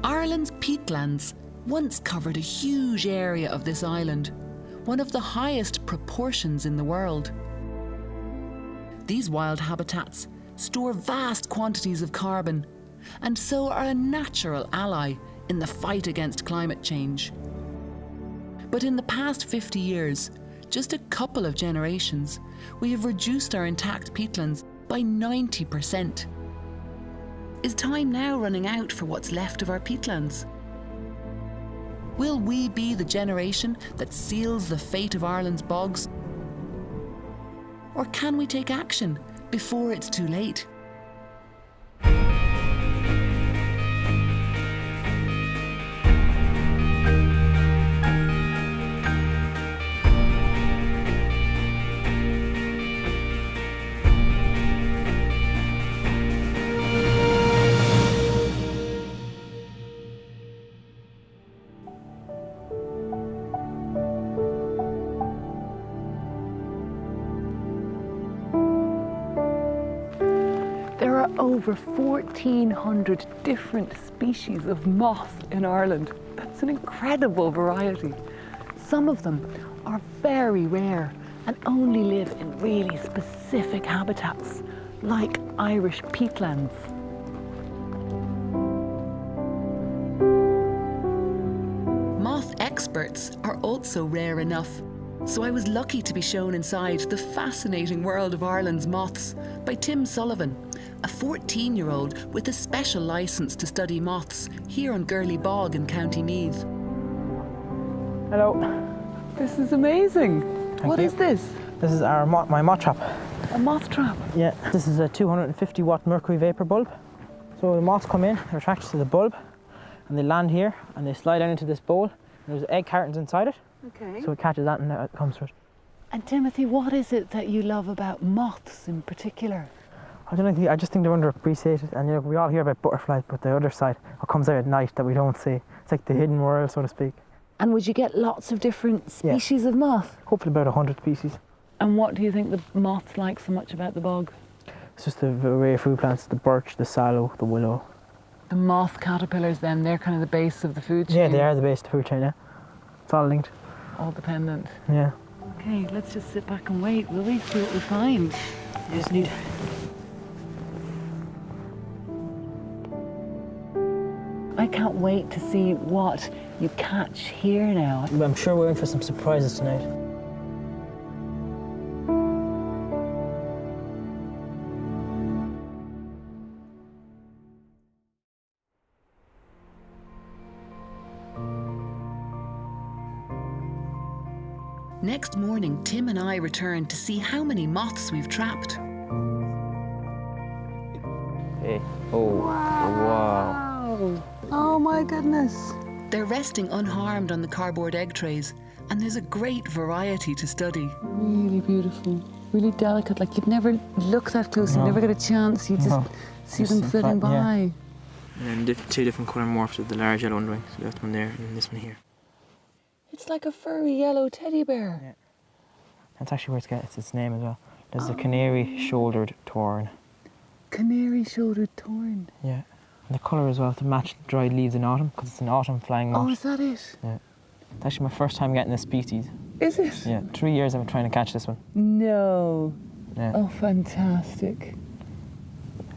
Ireland's peatlands once covered a huge area of this island, one of the highest proportions in the world. These wild habitats store vast quantities of carbon and so are a natural ally in the fight against climate change. But in the past 50 years, just a couple of generations, we have reduced our intact peatlands by 90%. Is time now running out for what's left of our peatlands? Will we be the generation that seals the fate of Ireland's bogs? Or can we take action before it's too late? There are over 1,400 different species of moth in Ireland. That's an incredible variety. Some of them are very rare and only live in really specific habitats, like Irish peatlands. Moth experts are also rare enough, so I was lucky to be shown inside the fascinating world of Ireland's moths by Tim Sullivan, a 14-year-old with a special licence to study moths here on Gurley Bog in County Meath. Hello. This is amazing. What is this? This is my moth trap. A moth trap? Yeah, this is a 250 watt mercury vapor bulb. So the moths come in, they're attracted to the bulb, and they land here, and they slide down into this bowl. And there's egg cartons inside it. Okay. So it catches that and it comes to it. And Timothy, what is it that you love about moths in particular? I just think they're underappreciated, and you know, we all hear about butterflies, but the other side, what comes out at night that we don't see. It's like the hidden world, so to speak. And would you get lots of different species of moth? Hopefully about 100 species. And what do you think the moths like so much about the bog? It's just the array of food plants, the birch, the sallow, the willow. The moth caterpillars then, they're kind of the base of the food chain? Yeah, they are the base of the food chain, yeah. It's all linked. All dependent. Yeah. Okay, let's just sit back and wait, will we? See what we find. Yes, indeed. I can't wait to see what you catch here now. I'm sure we're in for some surprises tonight. Next morning, Tim and I returned to see how many moths we've trapped. Hey. Oh, wow. Oh my goodness. They're resting unharmed on the cardboard egg trays, and there's a great variety to study. Really beautiful, really delicate, like you'd never look that close, you never get a chance, you just see them flitting by. Yeah. And then two different colour morphs of the large yellow underwing. So left one there and then this one here. It's like a furry yellow teddy bear. Yeah. That's actually where it gets its name as well. There's the canary-shouldered tern. Canary-shouldered tern. Yeah. And the colour as well to match dried leaves in autumn, because it's an autumn flying moth. Oh, is that it? Yeah. It's actually my first time getting this species. Is it? Yeah, 3 years I've been trying to catch this one. No. Yeah. Oh, fantastic.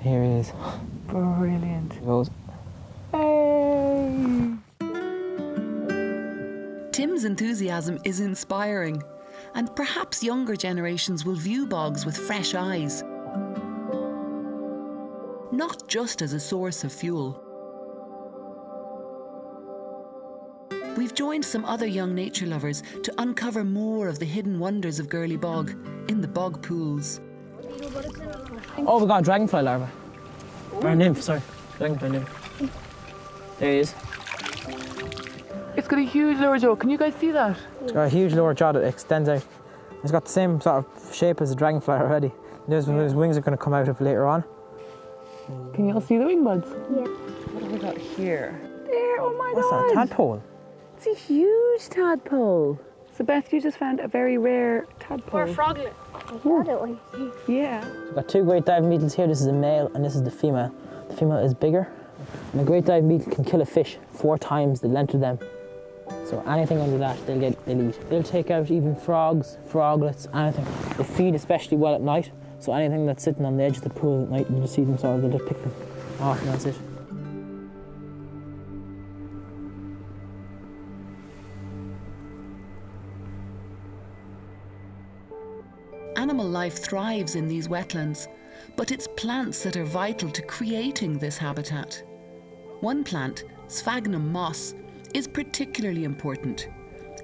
Here he is. Brilliant. He goes. Hey! Tim's enthusiasm is inspiring, and perhaps younger generations will view bogs with fresh eyes. Not just as a source of fuel. We've joined some other young nature lovers to uncover more of the hidden wonders of Gurley Bog in the bog pools. Oh, we got a dragonfly larva. Or a nymph, sorry. Dragonfly nymph. There he is. It's got a huge lower jaw. Can you guys see that? It's got a huge lower jaw that extends out. It's got the same sort of shape as a dragonfly already. There's where his wings are going to come out of later on. Can you all see the wing buds? Yeah. What have we got here? There, oh my What's God. that, a tadpole? It's a huge tadpole. So Beth, you just found a very rare tadpole. Or a froglet. That one. Yeah. We've got two great diving beetles here. This is a male and this is the female. The female is bigger And a great diving beetle can kill a fish 4 times the length of them. So anything under that, they'll eat. They'll take out even frogs, froglets, anything. They feed especially well at night, so anything that's sitting on the edge of the pool at night, you just see them sort of, they'll just pick them off and that's it. Animal life thrives in these wetlands, but it's plants that are vital to creating this habitat. One plant, sphagnum moss, is particularly important.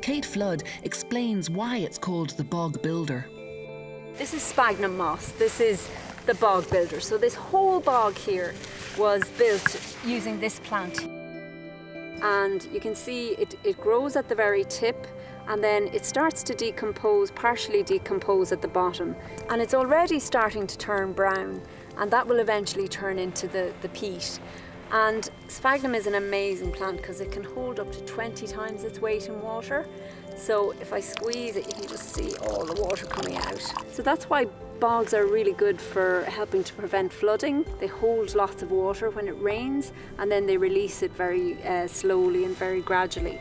Kate Flood explains why it's called the bog builder. This is sphagnum moss. This is the bog builder. So this whole bog here was built using this plant. And you can see it grows at the very tip, and then it starts to decompose, partially decompose at the bottom. And it's already starting to turn brown, and that will eventually turn into the peat. And sphagnum is an amazing plant because it can hold up to 20 times its weight in water. So if I squeeze it, you can just see all the water coming out. So that's why bogs are really good for helping to prevent flooding. They hold lots of water when it rains, and then they release it very slowly and very gradually.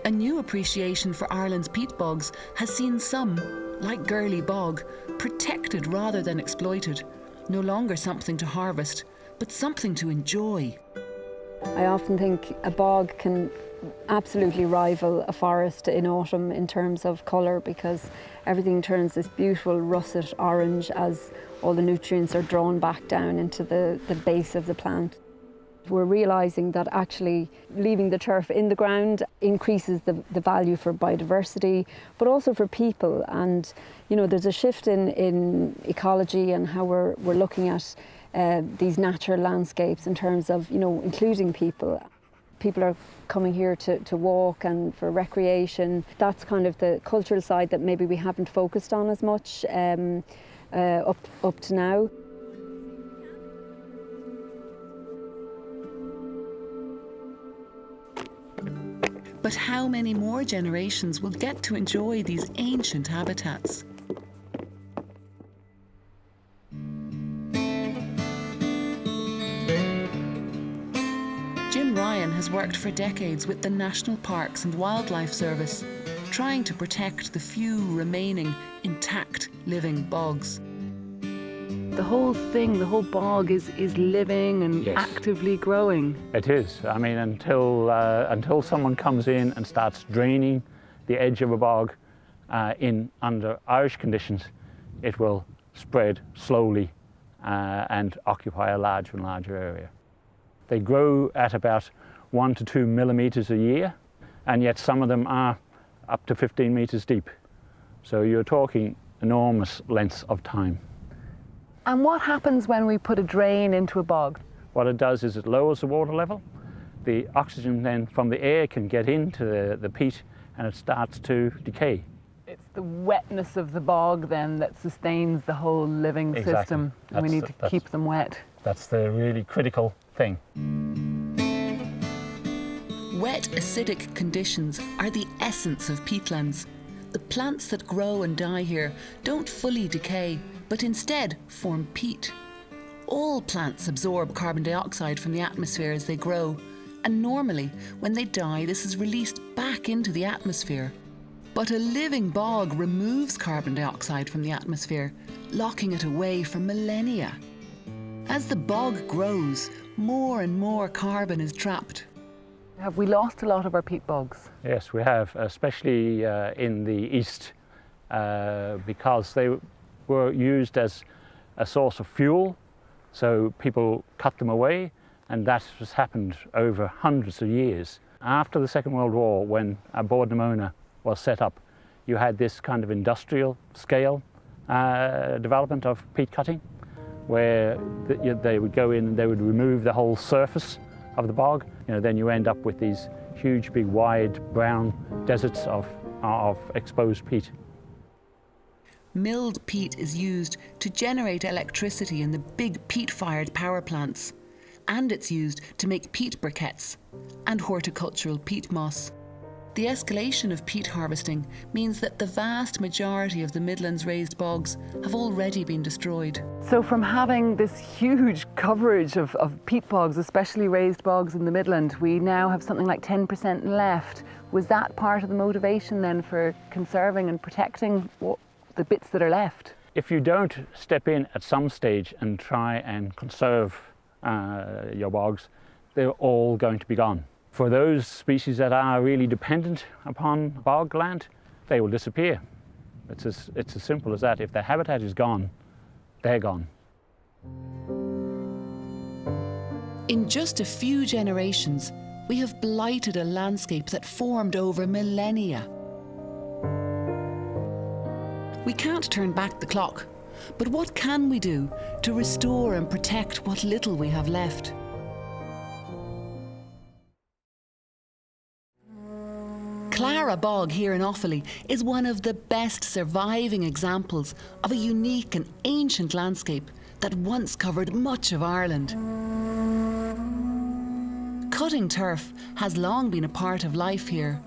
A new appreciation for Ireland's peat bogs has seen some, like Gurley Bog, protected rather than exploited. No longer something to harvest, but something to enjoy. I often think a bog can absolutely rival a forest in autumn in terms of colour, because everything turns this beautiful russet orange as all the nutrients are drawn back down into the base of the plant. We're realising that actually leaving the turf in the ground increases the value for biodiversity, but also for people. And you know, there's a shift in ecology and how we're looking at these natural landscapes in terms of, you know, including people. People are coming here to walk and for recreation. That's kind of the cultural side that maybe we haven't focused on as much up to now. But how many more generations will get to enjoy these ancient habitats? Jim Ryan has worked for decades with the National Parks and Wildlife Service, trying to protect the few remaining intact living bogs. The whole thing, the whole bog is living and Yes. actively growing. It is. I mean, until someone comes in and starts draining the edge of a bog under Irish conditions, it will spread slowly and occupy a larger and larger area. They grow at about 1 to 2 millimetres a year, and yet some of them are up to 15 metres deep. So you're talking enormous lengths of time. And what happens when we put a drain into a bog? What it does is it lowers the water level. The oxygen then from the air can get into the peat, and it starts to decay. It's the wetness of the bog then that sustains the whole living Exactly. system. And we need to keep them wet. That's the really critical thing. Wet, acidic conditions are the essence of peatlands. The plants that grow and die here don't fully decay, but instead form peat. All plants absorb carbon dioxide from the atmosphere as they grow, and normally, when they die, this is released back into the atmosphere. But a living bog removes carbon dioxide from the atmosphere, locking it away for millennia. As the bog grows, more and more carbon is trapped. Have we lost a lot of our peat bogs? Yes, we have, especially in the east, because they were used as a source of fuel, so people cut them away, and that has happened over hundreds of years. After the Second World War, when Bord na Móna was set up, you had this kind of industrial scale development of peat cutting, where they would go in and they would remove the whole surface of the bog. You know, then you end up with these huge, big, wide, brown deserts of exposed peat. Milled peat is used to generate electricity in the big peat-fired power plants, and it's used to make peat briquettes and horticultural peat moss. The escalation of peat harvesting means that the vast majority of the Midlands raised bogs have already been destroyed. So from having this huge coverage of peat bogs, especially raised bogs in the Midland, we now have something like 10% left. Was that part of the motivation then for conserving and protecting the bits that are left? If you don't step in at some stage and try and conserve your bogs, they're all going to be gone. For those species that are really dependent upon bog land, they will disappear. It's as simple as that. If their habitat is gone, they're gone. In just a few generations, we have blighted a landscape that formed over millennia. We can't turn back the clock, but what can we do to restore and protect what little we have left? Clara Bog here in Offaly is one of the best surviving examples of a unique and ancient landscape that once covered much of Ireland. Cutting turf has long been a part of life here,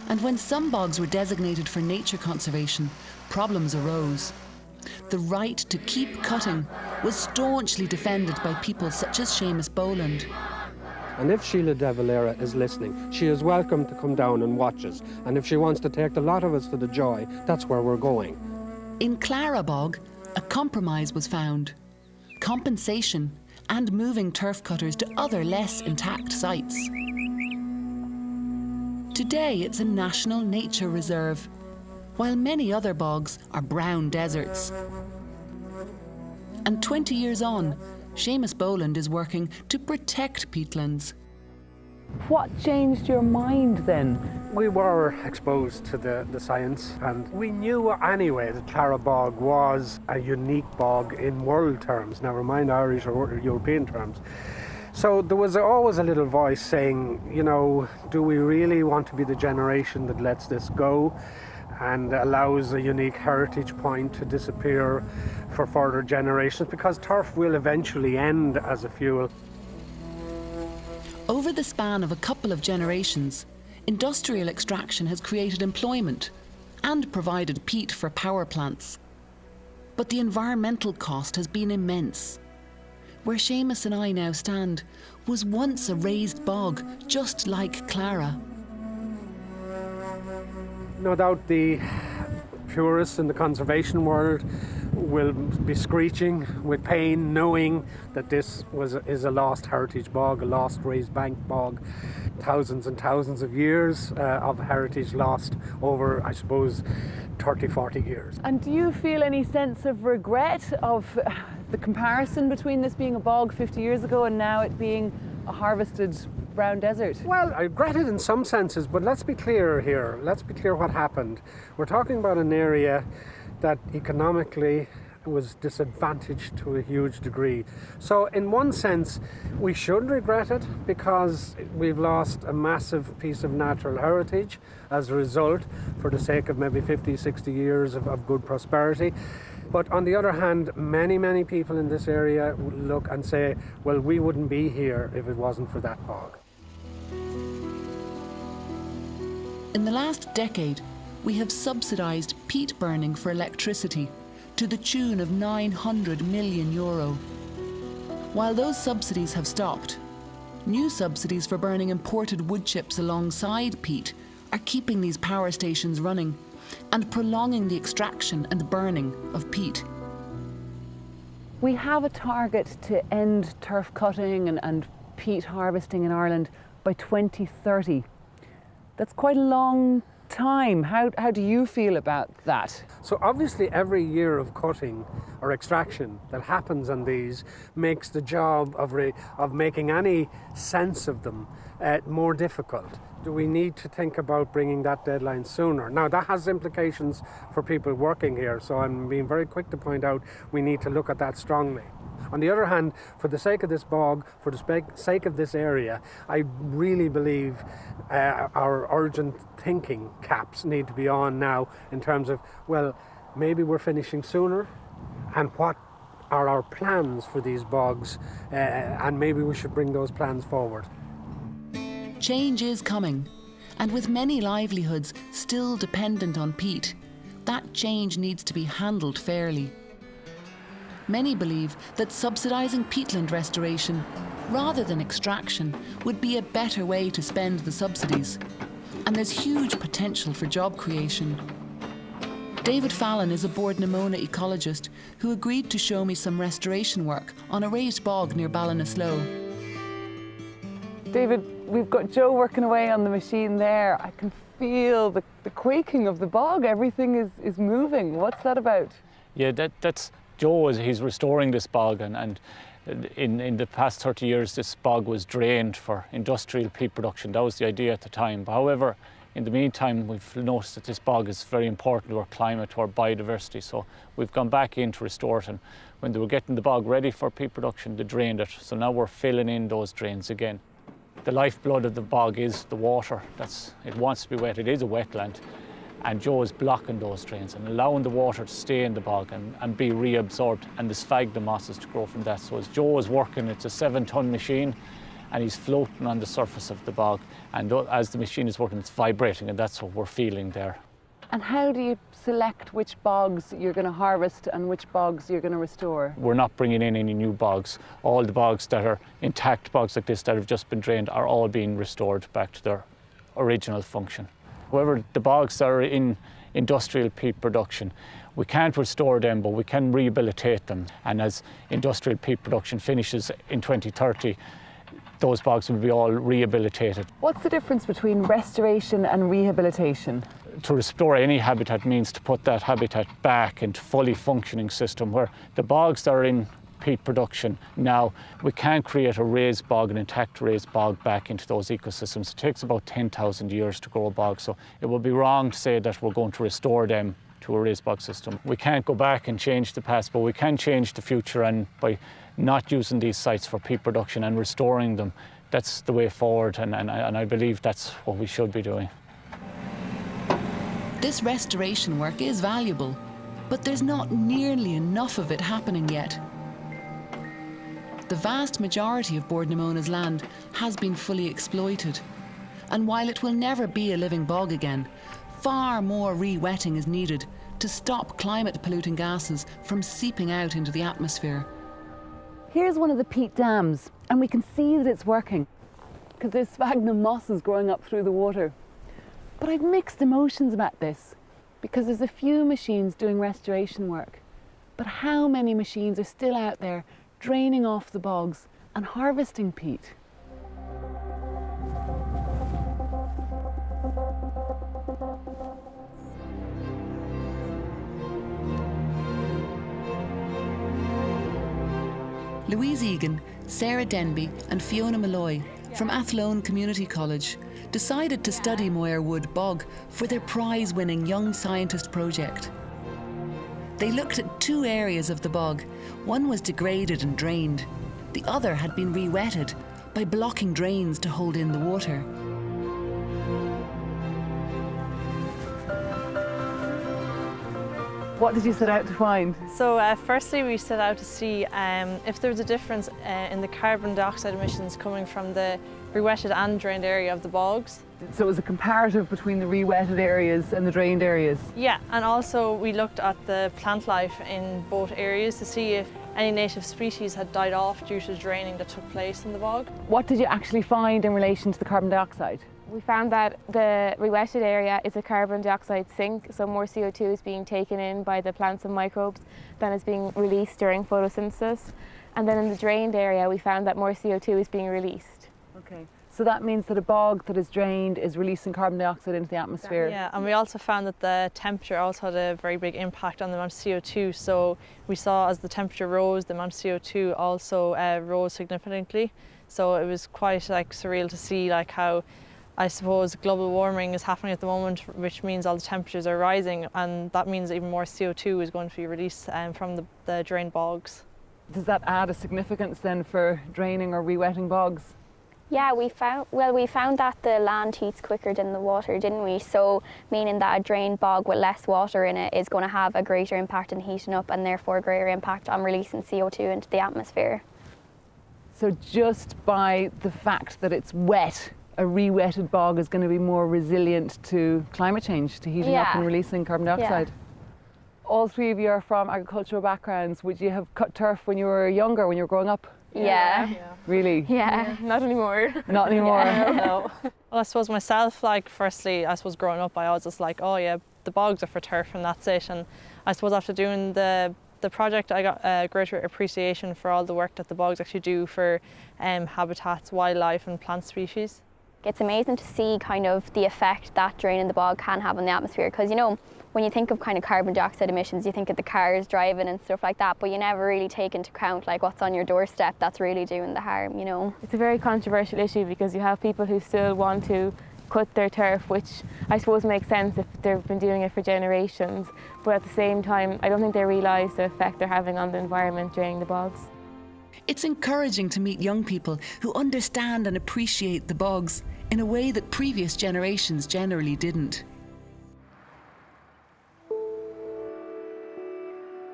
and when some bogs were designated for nature conservation, problems arose. The right to keep cutting was staunchly defended by people such as Seamus Boland. And if Sheila de Valera is listening, she is welcome to come down and watch us. And if she wants to take the lot of us to the joy, that's where we're going. In Clara Bog, a compromise was found. Compensation and moving turf cutters to other less intact sites. Today it's a national nature reserve, while many other bogs are brown deserts. And 20 years on, Seamus Boland is working to protect peatlands. What changed your mind then? We were exposed to the science, and we knew anyway that Clara Bog was a unique bog in world terms, never mind Irish or European terms. So there was always a little voice saying, you know, do we really want to be the generation that lets this go and allows a unique heritage point to disappear for further generations, because turf will eventually end as a fuel. Over the span of a couple of generations, industrial extraction has created employment and provided peat for power plants. But the environmental cost has been immense. Where Seamus and I now stand was once a raised bog, just like Clara. No doubt the purists in the conservation world will be screeching with pain, knowing that this is a lost heritage bog, a lost raised bank bog. Thousands and thousands of years of heritage lost over, I suppose, 30, 40 years. And do you feel any sense of regret of the comparison between this being a bog 50 years ago and now it being a harvested brown desert? Well, I regret it in some senses, but let's be clear here. Let's be clear what happened. We're talking about an area that economically was disadvantaged to a huge degree. So in one sense, we should regret it because we've lost a massive piece of natural heritage as a result, for the sake of maybe 50, 60 years of good prosperity. But on the other hand, many, many people in this area look and say, well, we wouldn't be here if it wasn't for that bog. In the last decade, we have subsidised peat burning for electricity to the tune of €900 million. While those subsidies have stopped, new subsidies for burning imported wood chips alongside peat are keeping these power stations running and prolonging the extraction and burning of peat. We have a target to end turf cutting and peat harvesting in Ireland by 2030. That's quite a long time. How do you feel about that? So obviously every year of cutting or extraction that happens on these makes the job of making any sense of them more difficult. Do we need to think about bringing that deadline sooner? Now that has implications for people working here, so I'm being very quick to point out we need to look at that strongly. On the other hand, for the sake of this bog, for the sake of this area, I really believe our urgent thinking caps need to be on now in terms of, well, maybe we're finishing sooner, and what are our plans for these bogs, and maybe we should bring those plans forward. Change is coming, And with many livelihoods still dependent on peat, that change needs to be handled fairly. Many believe that subsidising peatland restoration, rather than extraction, would be a better way to spend the subsidies. And there's huge potential for job creation. David Fallon is a Boardnamona ecologist who agreed to show me some restoration work on a raised bog near Ballinasloe. David, we've got Joe working away on the machine there. I can feel the quaking of the bog. Everything is moving. What's that about? Yeah, that's Joe. He's restoring this bog, and in the past 30 years this bog was drained for industrial peat production. That was the idea at the time. But however, in the meantime, we've noticed that this bog is very important to our climate, to our biodiversity. So we've gone back in to restore it, and when they were getting the bog ready for peat production, they drained it. So now we're filling in those drains again. The lifeblood of the bog is the water. It wants to be wet. It is a wetland. And Joe is blocking those drains and allowing the water to stay in the bog and be reabsorbed, and the sphagnum mosses to grow from that. So as Joe is working, it's a 7-ton machine, and he's floating on the surface of the bog. And as the machine is working, it's vibrating, and that's what we're feeling there. And how do you select which bogs you're going to harvest and which bogs you're going to restore? We're not bringing in any new bogs. All the bogs that are intact, bogs like this that have just been drained, are all being restored back to their original function. However, the bogs that are in industrial peat production, we can't restore them, but we can rehabilitate them. And as industrial peat production finishes in 2030, those bogs will be all rehabilitated. What's the difference between restoration and rehabilitation? To restore any habitat means to put that habitat back into fully functioning system, where the bogs that are in peat production now, we can't create a raised bog, an intact raised bog, back into those ecosystems. It takes about 10,000 years to grow a bog, so it would be wrong to say that we're going to restore them to a raised bog system. We can't go back and change the past, but we can change the future, and by not using these sites for peat production and restoring them, that's the way forward, and I believe that's what we should be doing. This restoration work is valuable, but there's not nearly enough of it happening yet. The vast majority of Boardnamona's land has been fully exploited, and while it will never be a living bog again, far more re-wetting is needed to stop climate-polluting gases from seeping out into the atmosphere. Here's one of the peat dams, and we can see that it's working because there's sphagnum mosses growing up through the water. But I've mixed emotions about this because there's a few machines doing restoration work, but how many machines are still out there draining off the bogs and harvesting peat? Louise Egan, Sarah Denby and Fiona Malloy from Athlone Community College decided to study Moir Wood Bog for their prize-winning Young Scientist project. They looked at 2 areas of the bog. One was degraded and drained. The other had been re-wetted by blocking drains to hold in the water. What did you set out to find? So firstly we set out to see if there was a difference in the carbon dioxide emissions coming from the re-wetted and drained area of the bogs. So it was a comparative between the re-wetted areas and the drained areas? Yeah, and also we looked at the plant life in both areas to see if any native species had died off due to the draining that took place in the bog. What did you actually find in relation to the carbon dioxide? We found that the re-wetted area is a carbon dioxide sink, so more CO2 is being taken in by the plants and microbes than is being released during photosynthesis. And then in the drained area, we found that more CO2 is being released. Okay, so that means that a bog that is drained is releasing carbon dioxide into the atmosphere? Yeah, and we also found that the temperature also had a very big impact on the amount of CO2. So we saw as the temperature rose, the amount of CO2 also rose significantly. So it was quite surreal to see how, I suppose, global warming is happening at the moment, which means all the temperatures are rising, and that means even more CO2 is going to be released from the drained bogs. Does that add a significance then for draining or re-wetting bogs? Yeah, we found that the land heats quicker than the water, didn't we? So meaning that a drained bog with less water in it is going to have a greater impact on heating up and therefore a greater impact on releasing CO2 into the atmosphere. So just by the fact that it's wet, a re-wetted bog is going to be more resilient to climate change, to heating up Yeah. and releasing carbon dioxide. All three of you are from agricultural backgrounds. Would you have cut turf when you were younger, when you were growing up? Yeah. Really? Yeah. Not anymore. Not anymore. No. Well, I suppose myself, like, firstly, I suppose growing up, I was just like, oh yeah, the bogs are for turf and that's it. And I suppose after doing the project, I got a greater appreciation for all the work that the bogs actually do for habitats, wildlife and plant species. It's amazing to see kind of the effect that draining the bog can have on the atmosphere, because, you know, when you think of kind of carbon dioxide emissions, you think of the cars driving and stuff like that, but you never really take into account like what's on your doorstep that's really doing the harm, you know. It's a very controversial issue because you have people who still want to cut their turf, which I suppose makes sense if they've been doing it for generations, but at the same time I don't think they realise the effect they're having on the environment draining the bogs. It's encouraging to meet young people who understand and appreciate the bogs in a way that previous generations generally didn't.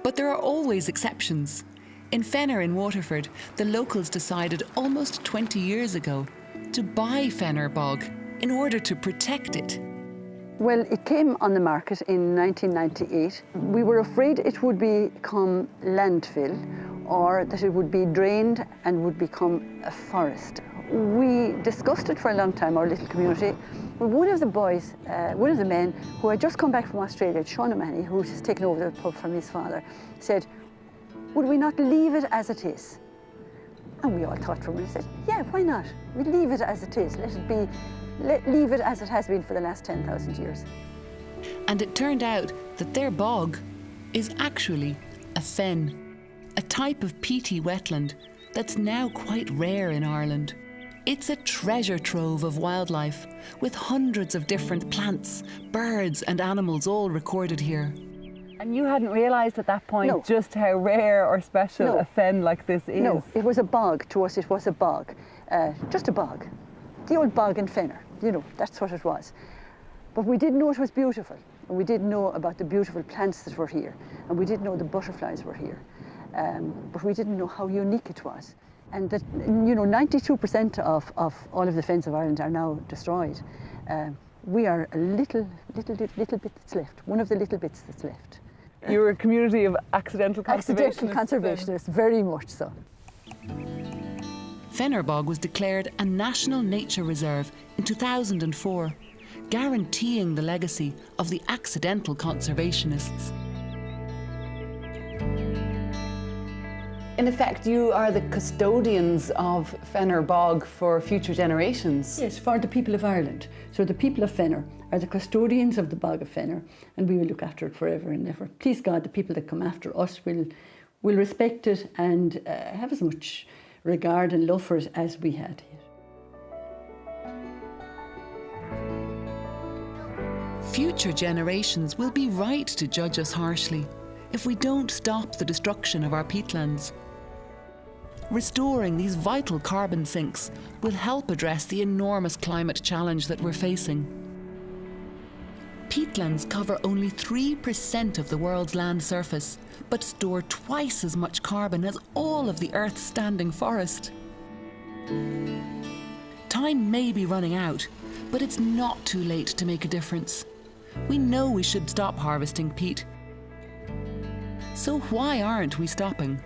But there are always exceptions. In Fenner in Waterford, the locals decided almost 20 years ago to buy Fenner Bog in order to protect it. Well, it came on the market in 1998. We were afraid it would become landfill or that it would be drained and would become a forest. We discussed it for a long time, our little community. But one of the boys, one of the men who had just come back from Australia, Sean O'Mahony, who has taken over the pub from his father, said, would we not leave it as it is? And we all thought for a minute, said, yeah, why not? We leave it as it is. Leave it as it has been for the last 10,000 years. And it turned out that their bog is actually a fen, a type of peaty wetland that's now quite rare in Ireland. It's a treasure trove of wildlife, with hundreds of different plants, birds and animals all recorded here. And you hadn't realised at that point No. just how rare or special No. a fen like this is? No, it was a bog. To us, it was a bog. Just a bog. The old bog in Fenner, you know, that's what it was. But we did know it was beautiful. And we did know about the beautiful plants that were here. And we did know the butterflies were here. But we didn't know how unique it was. And that, you know, 92% of all of the fens of Ireland are now destroyed. We are a little bit that's left, one of the little bits that's left. You're a community of accidental conservationists. Accidental conservationists, very much so. Fenner Bog was declared a National Nature Reserve in 2004, guaranteeing the legacy of the accidental conservationists. In effect, you are the custodians of Fenner Bog for future generations. Yes, for the people of Ireland. So the people of Fenner are the custodians of the bog of Fenner, and we will look after it forever and ever. Please God, the people that come after us will respect it and have as much regard and love for it as we had. Future generations will be right to judge us harshly if we don't stop the destruction of our peatlands. Restoring these vital carbon sinks will help address the enormous climate challenge that we're facing. Peatlands cover only 3% of the world's land surface, but store twice as much carbon as all of the Earth's standing forest. Time may be running out, but it's not too late to make a difference. We know we should stop harvesting peat. So why aren't we stopping?